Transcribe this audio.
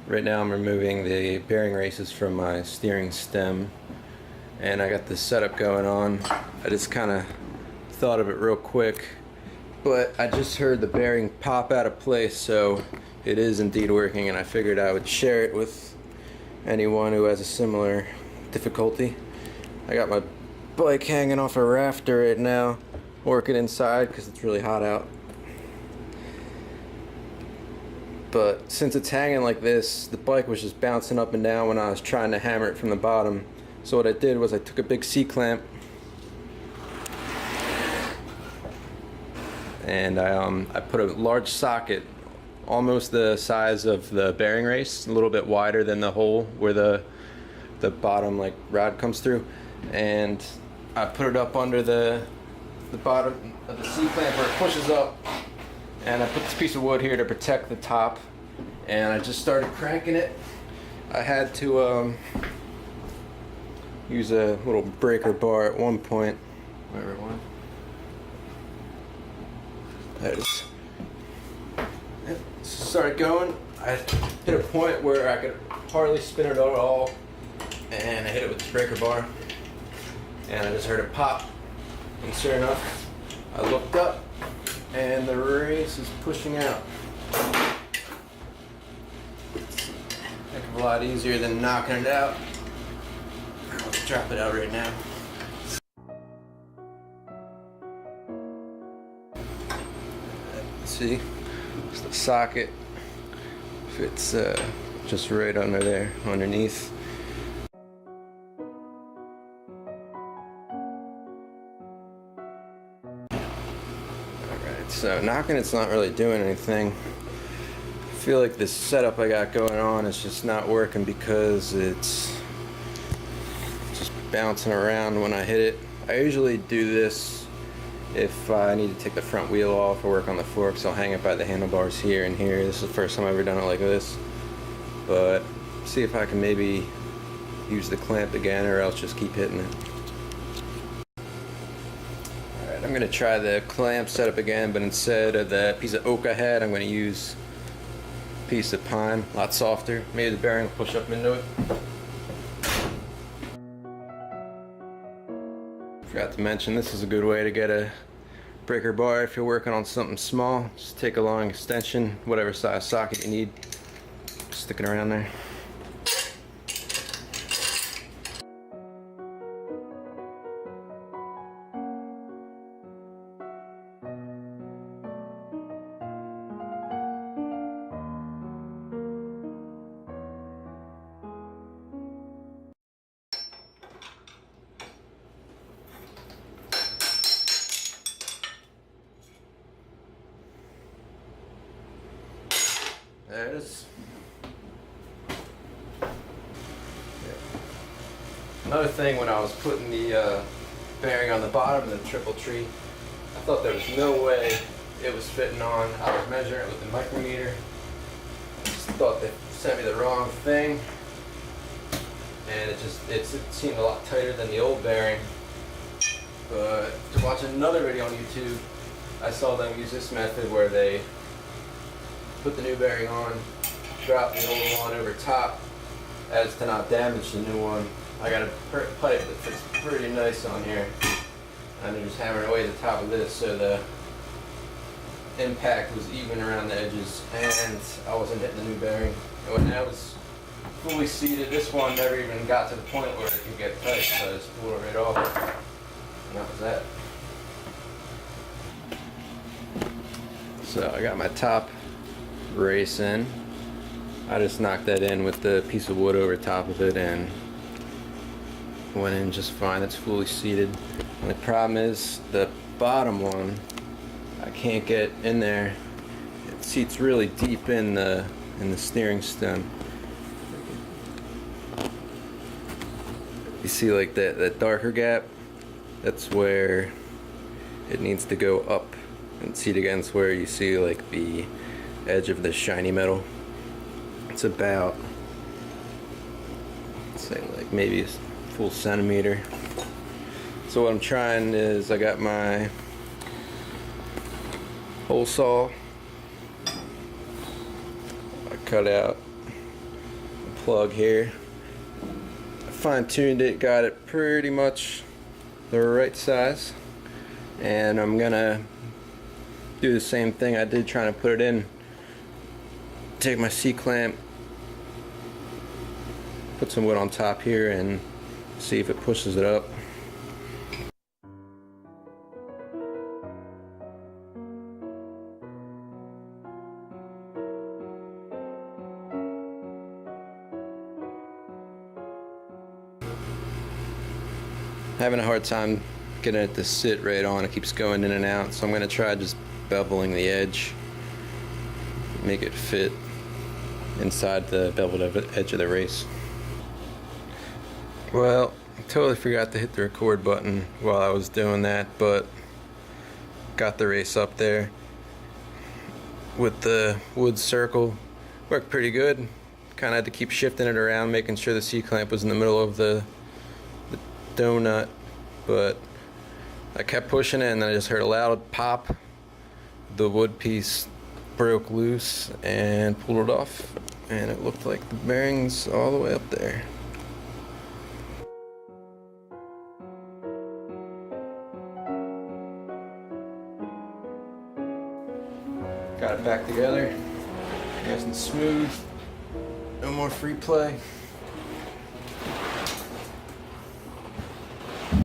Right now I'm removing the bearing races from my steering stem, and I got this setup going on. I just kind of thought of it real quick, but I just heard the bearing pop out of place, so it is indeed working, and I figured I would share it with anyone who has a similar difficulty. I got my bike hanging off a rafter right now, working inside because it's really hot out. But since it's hanging like this, the bike was just bouncing up and down when I was trying to hammer it from the bottom. So what I did was I took a big C-clamp and I put a large socket, almost the size of the bearing race, a little bit wider than the hole where the bottom like rod comes through, and I put it up under the bottom of the C-clamp where it pushes up. And I put this piece of wood here to protect the top, and I just started cranking it. I had to use a little breaker bar at one point. Wherever it went. There it is. Yep. Started going. I hit a point where I could hardly spin it at all, and I hit it with the breaker bar, and I just heard it pop. And sure enough, I looked up, and the race is pushing out. It's a heck of a lot easier than knocking it out. I'll drop it out right now. See, it's the socket fits just right under there, underneath. So knocking it's not really doing anything. I feel like this setup I got going on is just not working because it's just bouncing around when I hit it. I usually do this if I need to take the front wheel off or work on the forks. I'll hang it by the handlebars here and here. This is the first time I've ever done it like this. But see if I can maybe use the clamp again, or else just keep hitting it. I'm going to try the clamp setup again, but instead of that piece of oak I had, I'm going to use a piece of pine, a lot softer. Maybe the bearing will push up into it. Forgot to mention, this is a good way to get a breaker bar if you're working on something small. Just take a long extension, whatever size socket you need, stick it around there. There it is. Yeah. Another thing, when I was putting the bearing on the bottom of the triple tree, I thought there was no way it was fitting on. I was measuring it with the micrometer. I just thought they sent me the wrong thing, and it seemed a lot tighter than the old bearing. But to watch another video on YouTube, I saw them use this method where they put the new bearing on, drop the old one over top as to not damage the new one. I got a pipe that fits pretty nice on here, and I'm just hammering away the top of this so the impact was even around the edges and I wasn't hitting the new bearing. And when that was fully seated, this one never even got to the point where it could get tight, so I just pulled it right off, and that was that. So I got my top race in. I just knocked that in with the piece of wood over top of it and went in just fine. It's fully seated. And the problem is the bottom one, I can't get in there. It seats really deep in the steering stem. You see like that darker gap? That's where it needs to go up and seat against where you see like the edge of the shiny metal. It's about, say like maybe a full centimeter. So what I'm trying is, I got my hole saw. I cut out plug here. Fine-tuned it, got it pretty much the right size, and I'm gonna do the same thing I did trying to put it in. Take my C-clamp, put some wood on top here, and see if it pushes it up. Having a hard time getting it to sit right on. It keeps going in and out, so I'm going to try just beveling the edge, make it fit inside the beveled edge of the race. Well, I totally forgot to hit the record button while I was doing that, but got the race up there with the wood circle. Worked pretty good. Kind of had to keep shifting it around, making sure the C-clamp was in the middle of the donut, but I kept pushing it, and then I just heard a loud pop. The wood piece broke loose and pulled it off, and it looked like the bearings all the way up there. Got it back together, nice and smooth, no more free play.